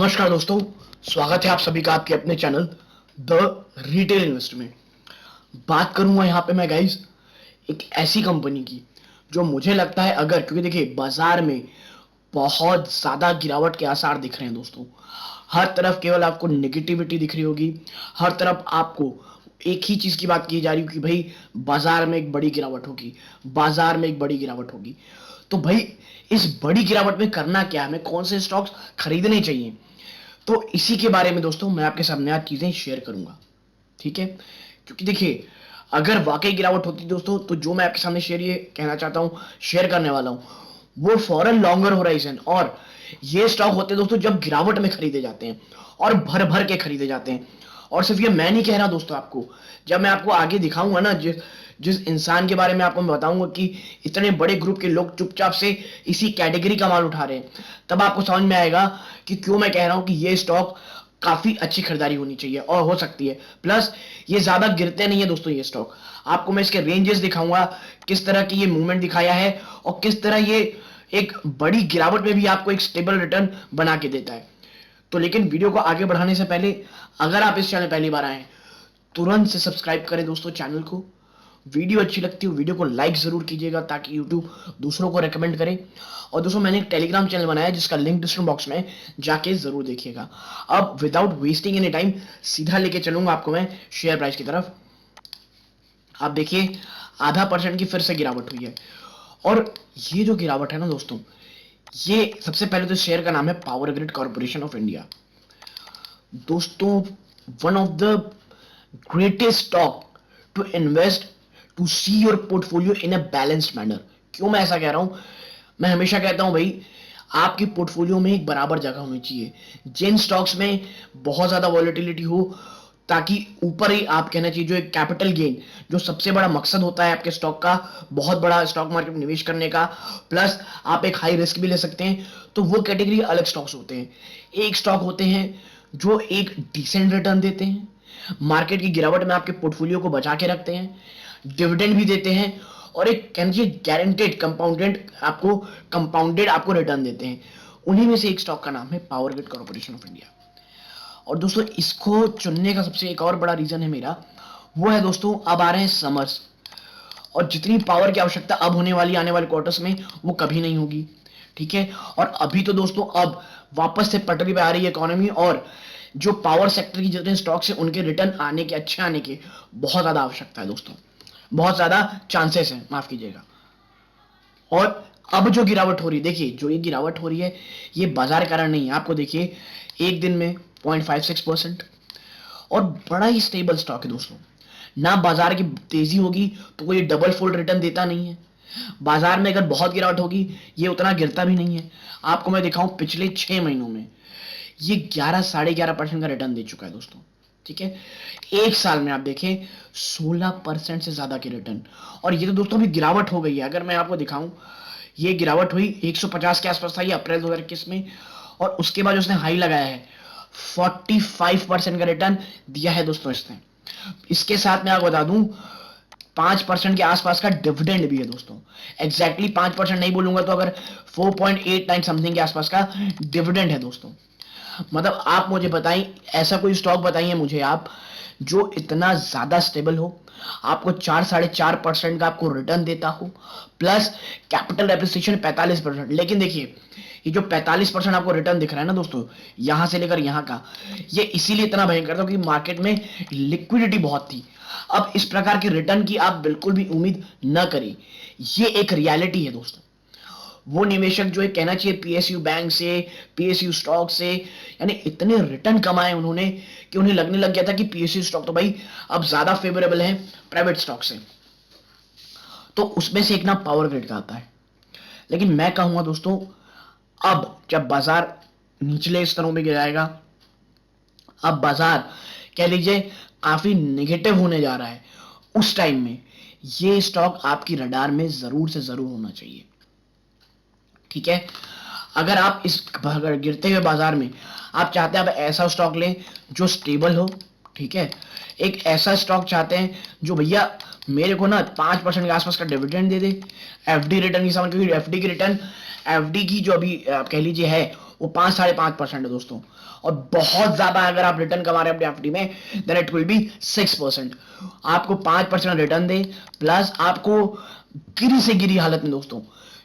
नमस्कार दोस्तों, स्वागत है आप सभी का आपके अपने चैनल द रिटेल इन्वेस्टर में। बात करूंगा यहाँ पे मैं गाइस एक ऐसी कंपनी की जो मुझे लगता है, अगर क्योंकि देखिए बाजार में बहुत ज्यादा गिरावट के आसार दिख रहे हैं दोस्तों। हर तरफ केवल आपको नेगेटिविटी दिख रही होगी, हर तरफ आपको एक ही चीज की बात की जा रही होगी कि भाई बाजार में एक बड़ी गिरावट होगी, बाजार में एक बड़ी गिरावट होगी। तो भाई इस बड़ी गिरावट में करना क्या है, हमें कौन से स्टॉक्स खरीदने चाहिए, तो इसी के बारे में दोस्तों मैं आपके सामने आज चीजें शेयर करूंगा। ठीक है, क्योंकि देखिए अगर वाकई गिरावट होती दोस्तों, तो जो मैं आपके सामने ये कहना चाहता हूं, शेयर करने वाला हूं, वो फॉरन लॉन्गर होराइजन और ये स्टॉक होते हैं दोस्तों जब गिरावट में खरीदे जाते हैं और भर भर के खरीदे जाते हैं। और सिर्फ ये मैं नहीं कह रहा दोस्तों, आपको जब मैं आपको आगे दिखाऊंगा ना, जिस इंसान के बारे में आपको मैं बताऊंगा कि इतने बड़े ग्रुप के लोग चुपचाप से इसी कैटेगरी का माल उठा रहे हैं, तब आपको समझ में आएगा कि क्यों मैं कह रहा हूं कि ये स्टॉक काफी अच्छी खरीदारी होनी चाहिए और हो सकती है। प्लस ये ज्यादा गिरते नहीं है दोस्तों ये स्टॉक। आपको मैं इसके रेंजेस दिखाऊंगा, किस तरह की ये मूवमेंट दिखाया है और किस तरह ये एक बड़ी गिरावट में भी आपको एक स्टेबल रिटर्न बना के देता है। तो लेकिन वीडियो को आगे बढ़ाने से पहले, अगर आप इस चैनल पहली बार आए हैं, तुरंत से सब्सक्राइब करें दोस्तों चैनल को। वीडियो अच्छी लगती है वीडियो को लाइक जरूर कीजिएगा ताकि यूट्यूब दूसरों को रेकमेंड करे। और दोस्तों मैंने एक टेलीग्राम चैनल बनाया है जिसका लिंक डिस्क्रिप्शन बॉक्स में जाके जरूर देखिएगा। अब विदाउट वेस्टिंग एनी टाइम सीधा लेके चलूंगा आपको मैं शेयर प्राइस की तरफ। आप देखिए 0.5% की फिर से गिरावट हुई है। और ये जो गिरावट है ना दोस्तों, ये सबसे पहले तो शेयर का नाम है power grid corporation of India. दोस्तों one of the greatest stock to invest, to see your portfolio in a balanced manner. क्यों मैं ऐसा कह रहा हूं? मैं हमेशा कहता हूं भाई आपकी पोर्टफोलियो में एक बराबर जगह होनी चाहिए। जिन स्टॉक्स में बहुत ज्यादा वॉलेटिलिटी हो, ताकि ऊपर ही आप कहना चाहिए जो एक कैपिटल गेन, जो सबसे बड़ा मकसद होता है आपके स्टॉक का, बहुत बड़ा स्टॉक मार्केट में निवेश करने का, प्लस आप एक हाई रिस्क भी ले सकते हैं, तो वो कैटेगरी अलग स्टॉक्स होते हैं। एक स्टॉक होते हैं जो एक डिसेंट रिटर्न देते हैं, मार्केट की गिरावट में आपके पोर्टफोलियो को बचा के रखते हैं, डिविडेंड भी देते हैं, और एक कह लीजिए गारंटेड कंपाउंडेड आपको रिटर्न देते हैं। उन्हीं में से एक स्टॉक का नाम है power grid corporation of India. और दोस्तों इसको चुनने का सबसे एक और बड़ा रीजन है मेरा, वो है दोस्तों अब आ रहे हैं समर्स, और जितनी पावर की आवश्यकता अब होने वाली आने वाले क्वार्टर्स में वो कभी नहीं होगी। ठीक है, और अभी तो दोस्तों अब वापस से पटरी पे आ रही है इकोनॉमी, और जो पावर सेक्टर की जितने स्टॉक्स हैं उनके रिटर्न आने के, अच्छे आने के बहुत ज्यादा आवश्यकता है दोस्तों, बहुत ज्यादा चांसेस हैं, माफ कीजिएगा। और अब जो गिरावट हो रही है, देखिए जो ये गिरावट हो रही है ये बाजार कारण नहीं है। आपको देखिए एक दिन में 0.56%, और बड़ा ही स्टेबल स्टॉक है दोस्तों। ना बाजार की तेजी होगी तो कोई डबल फोल्ड रिटर्न देता नहीं है, बाजार में अगर बहुत गिरावट होगी ये उतना गिरता भी नहीं है। आपको मैं दिखाऊं पिछले 6 महीनों में ये 11-11.5% का रिटर्न दे चुका है दोस्तों। ठीक है, एक साल में आप देखें 16% से ज्यादा के रिटर्न। और ये तो दोस्तों अभी गिरावट हो गई है, अगर मैं आपको दिखाऊं ये गिरावट हुई 150 के आसपास था ये अप्रैल 2021 में, और उसके बाद उसने हाई लगाया है 45% का रिटर्न दिया है दोस्तों इसने। इसके साथ मैं आपको बता दूं 5% के आसपास का डिविडेंड भी है दोस्तों। एग्जैक्टली 5% नहीं बोलूंगा तो अगर 4.89 समथिंग के आसपास का डिविडेंड है दोस्तों। मतलब आप मुझे बताएं, ऐसा कोई स्टॉक बताइए मुझे आप जो इतना ज्यादा स्टेबल हो, आपको 4-4.5% का आपको रिटर्न देता हो, प्लस कैपिटल एप्रिसिएशन 45%। लेकिन देखिए ये जो 45% आपको रिटर्न दिख रहा है ना दोस्तों, यहां से लेकर यहां का, ये इसीलिए इतना भयंकर था कि मार्केट में लिक्विडिटी बहुत थी। अब इस प्रकार की रिटर्न की आप बिल्कुल भी उम्मीद न करें, ये एक रियलिटी है दोस्तों। वो निवेशक जो है कहना चाहिए पीएसयू बैंक से, पीएसयू स्टॉक से, यानी इतने रिटर्न कमाए उन्होंने कि उन्हें लगने लग गया था कि पीएसयू स्टॉक तो भाई अब ज्यादा फेवरेबल है प्राइवेट स्टॉक से। तो उसमें से एक ना पावर ग्रिड का आता है। लेकिन मैं कहूंगा दोस्तों अब जब बाजार निचले स्तरों में गिराएगा, अब बाजार कह लीजिए काफी नेगेटिव होने जा रहा है, उस टाइम में ये स्टॉक आपकी रडार में जरूर से जरूर होना चाहिए। ठीक है, अगर आप इस गिरते हुए बाजार में आप चाहते हैं आप ऐसा स्टॉक लें जो स्टेबल हो, ठीक है, एक ऐसा स्टॉक चाहते हैं जो भैया मेरे को ना 5% के आसपास का डिविडेंड दे दे, एफडी रिटर्न की समझ, क्योंकि एफडी की रिटर्न, एफडी की जो अभी आप कह लीजिए है वो 5-5.5% है दोस्तों। और बहुत ज्यादा अगर आप रिटर्न कमा रहे हैं अपने एफडी में, देन इट विल बी 6%। आपको 5% रिटर्न दे, प्लस आपको गिरी से गिरी हालत में दोस्तों,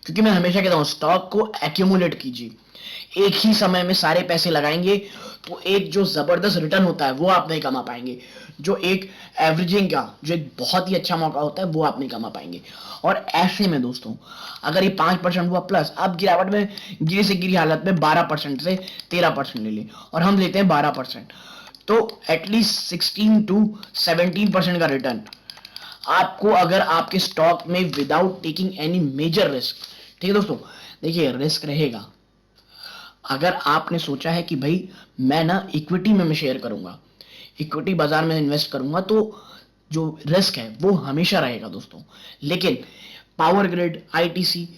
क्योंकि मैं हमेशा कहता हूं स्टॉक को एक्यूमुलेट कीजिए। एक ही समय में सारे पैसे लगाएंगे तो एक जो जबरदस्त रिटर्न होता है वो आप नहीं कमा पाएंगे। जो एक एवरेजिंग का जो एक बहुत ही अच्छा मौका होता है वो आप नहीं कमा पाएंगे। और ऐसे में दोस्तों अगर ये 5% हुआ, प्लस आप गिरावट में गिरी से गिरी हालत में 12% से 13% ले लें, और हम लेते हैं 12%, तो एटलीस्ट 16 to 17% का रिटर्न आपको अगर आपके स्टॉक में without taking any major risk. ठीक है दोस्तों, देखिए रिस्क रहेगा। अगर आपने सोचा है कि भाई मैं ना इक्विटी में मैं शेयर करूंगा, इक्विटी बाजार में इन्वेस्ट करूंगा, तो जो रिस्क है वो हमेशा रहेगा दोस्तों। लेकिन पावर ग्रिड, आईटीसी,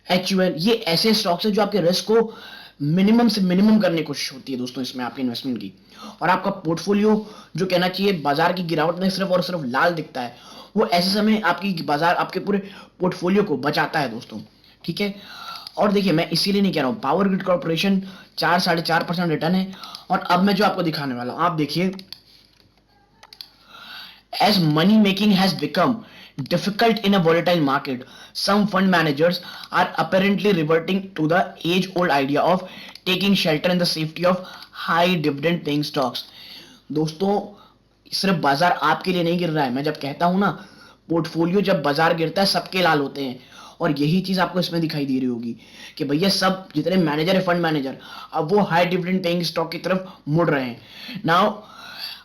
एचयूएल, ये ऐसे स्टॉक्स हैं जो आपके रिस्क को मिनिमम से मिनिमम करने की कोशिश होती है दोस्तों इसमें आपकी इन्वेस्टमेंट की। और आपका पोर्टफोलियो जो कहना चाहिए बाजार की गिरावट में सिर्फ और सिर्फ लाल दिखता है, वो ऐसे समय आपकी बाजार आपके पूरे पोर्टफोलियो को बचाता है दोस्तों। ठीक है, और देखिए मैं इसीलिए नहीं कह रहा हूं, पावर ग्रिड कॉर्पोरेशन 4-4.5% रिटर्न है। और अब मैं जो आपको दिखाने वाला हूं, आप देखिए, as money making has become difficult in a volatile market, some fund managers are apparently reverting to the age old idea of taking shelter in the safety of high dividend paying stocks। दोस्तों सिर्फ बाजार आपके लिए नहीं गिर रहा है, मैं जब कहता हूं ना पोर्टफोलियो जब बाजार गिरता है सबके लाल होते हैं, और यही चीज आपको इसमें दिखाई दे रही होगी कि भैया सब जितने मैनेजर है फंड मैनेजर, अब वो हाई डिविडेंड पेइंग स्टॉक की तरफ मुड़ रहे हैं। Now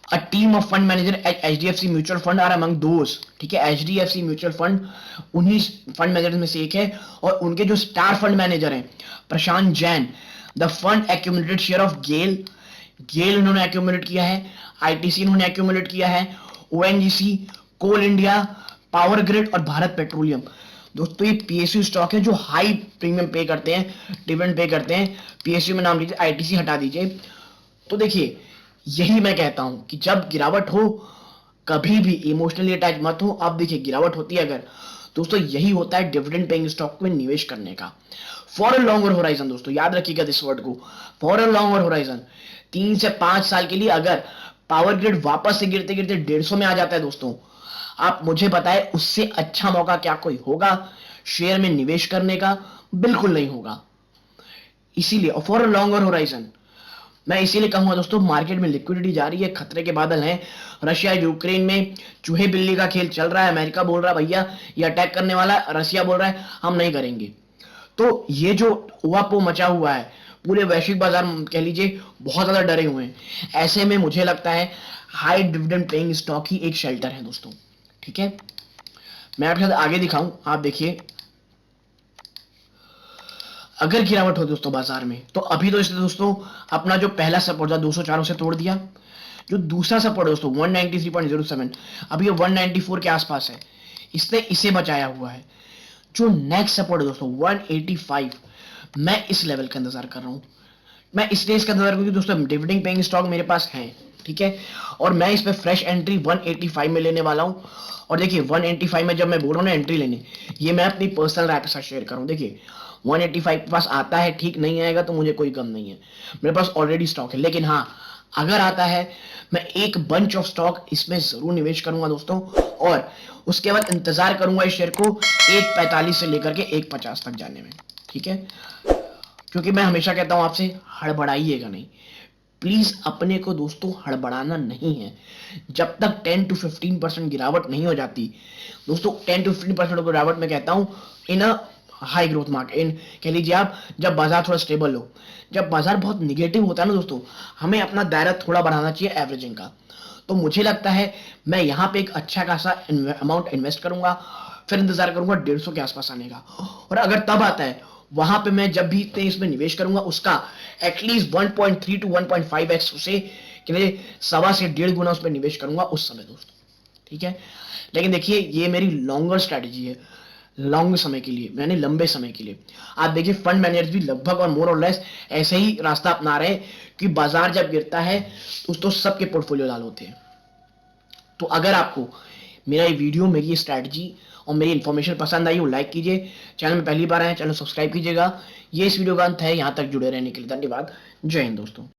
a team of fund manager at HDFC mutual fund are among those। ठीक है, HDFC म्यूचुअल फंड उन्हीं फंड मैनेजर में से एक है, और उनके जो स्टार फंड मैनेजर हैं Prashant Jain, the fund accumulated share of GAIL, GAIL उन्होंने एक्यूमुलेट किया है, आईटीसी उन्होंने एक्यूमुलेट किया है, ONGC, coal India, power grid और भारत पेट्रोलियम। दोस्तों ये पीएसयू स्टॉक है जो हाई प्रीमियम पे करते हैं, डिविडेंड पे करते हैं। पीएसयू में नाम लीजिए, आईटीसी हटा दीजिए। तो देखिए यही मैं कहता हूं कि जब गिरावट हो कभी भी इमोशनली अटैच मत हो। अब देखिए गिरावट होती है अगर, दोस्तों यही होता है डिविडेंड पेइंग स्टॉक में निवेश करने का। फॉर अ लॉन्गर होराइजन, दोस्तों याद रखिएगा दिस वर्ड को, फॉर अ लॉन्गर होराइजन, 3 से 5 साल के लिए अगर पावर ग्रिड वापस से गिरते गिरते 150 में आ जाता है दोस्तों, आप मुझे बताएं उससे अच्छा मौका क्या कोई होगा शेयर में निवेश करने का? बिल्कुल नहीं होगा। इसीलिए फॉर अ लॉन्गर होराइजन मैं इसीलिए कहूंगा दोस्तों, मार्केट में लिक्विडिटी जा रही है, खतरे के बादल हैं। रशिया यूक्रेन में चूहे बिल्ली का खेल चल रहा है। अमेरिका बोल रहा है भैया ये अटैक करने वाला है, रशिया बोल रहा है हम नहीं करेंगे। तो ये जो उहापोह मचा हुआ है, पूरे वैश्विक बाजार कह लीजिए बहुत ज्यादा डरे हुए हैं। ऐसे में मुझे लगता है हाई डिविडेंड पेइंग स्टॉक ही एक शेल्टर है दोस्तों। ठीक है, मैं आपके साथ आगे दिखाऊं, आप देखिए अगर गिरावट हो दोस्तों बाजार में, तो अभी तो इसने दोस्तों अपना जो पहला सपोर्ट था 204 से तोड़ दिया। जो दूसरा सपोर्ट दोस्तों 193.07, अभी ये 194 के आसपास है, इसने इसे बचाया हुआ है। जो नेक्स्ट सपोर्ट है दोस्तों 185, मैं इस लेवल का इंतजार कर रहा हूं। मैं इसलिए इसका इंतजार क्योंकि दोस्तों डिविडेंड पेइंग स्टॉक मेरे पास है। ठीक है, और मैं इस पे फ्रेश एंट्री 185 में लेने वाला हूं। और देखिए 185 में जब मैं बोल रहा हूं ना एंट्री लेने, ये मैं अपनी पर्सनल राय के साथ शेयर करूं। देखिए 185 के पास आता है ठीक, नहीं आएगा तो मुझे कोई गम नहीं है, मेरे पास ऑलरेडी स्टॉक है। लेकिन हाँ अगर आता है मैं एक बंच ऑफ स्टॉक इसमें जरूर निवेश करूंगा दोस्तों, और उसके बाद इंतजार करूंगा इस शेयर को 1.45 से लेकर के 1.50 तक जाने में। ठीक है, क्योंकि मैं हमेशा कहता हूं आपसे हड़बड़ाइएगा नहीं, प्लीज अपने को दोस्तों हड़बड़ाना नहीं है। जब तक 10 to 15% गिरावट नहीं हो जाती दोस्तों, 10 to 15% गिरावट मैं कहता हूं इन अ हाई ग्रोथ मार्केट, इन कह लीजिए आप जब बाजार थोड़ा स्टेबल हो। जब बाजार बहुत निगेटिव होता है ना दोस्तों, हमें अपना दायरा थोड़ा बढ़ाना चाहिए एवरेजिंग का। तो मुझे लगता है मैं यहाँ पे एक अच्छा खासा अमाउंट इन्वेस्ट करूंगा, फिर इंतजार करूंगा 150 के आसपास आने का, और अगर तब आता है वहां पे मैं जब भी इसमें निवेश करूंगा उसका एटलीस्ट 1.3 to 1.5x उसे के लिए 1.25 से 1.5 गुना उस पर निवेश करूंगा उस समय दोस्तों। ठीक है, लेकिन देखिए ये मेरी लॉन्गर स्ट्रेटेजी है, लॉन्ग समय के लिए, यानी लंबे समय के लिए। आप देखिए फंड मैनेजर्स भी लगभग और मोर और लेस ऐसे ही रास्ता अपना रहे हैं कि बाजार जब गिरता है तो सबके पोर्टफोलियो लाल होते हैं। तो अगर आपको मेरा ये वीडियो, मेरी ये स्ट्रैटेजी और मेरी इन्फॉर्मेशन पसंद आई हो लाइक कीजिए। चैनल में पहली बार आए चैनल सब्सक्राइब कीजिएगा। ये इस वीडियो का अंत है। यहाँ तक जुड़े रहने के लिए धन्यवाद। जय हिंद दोस्तों।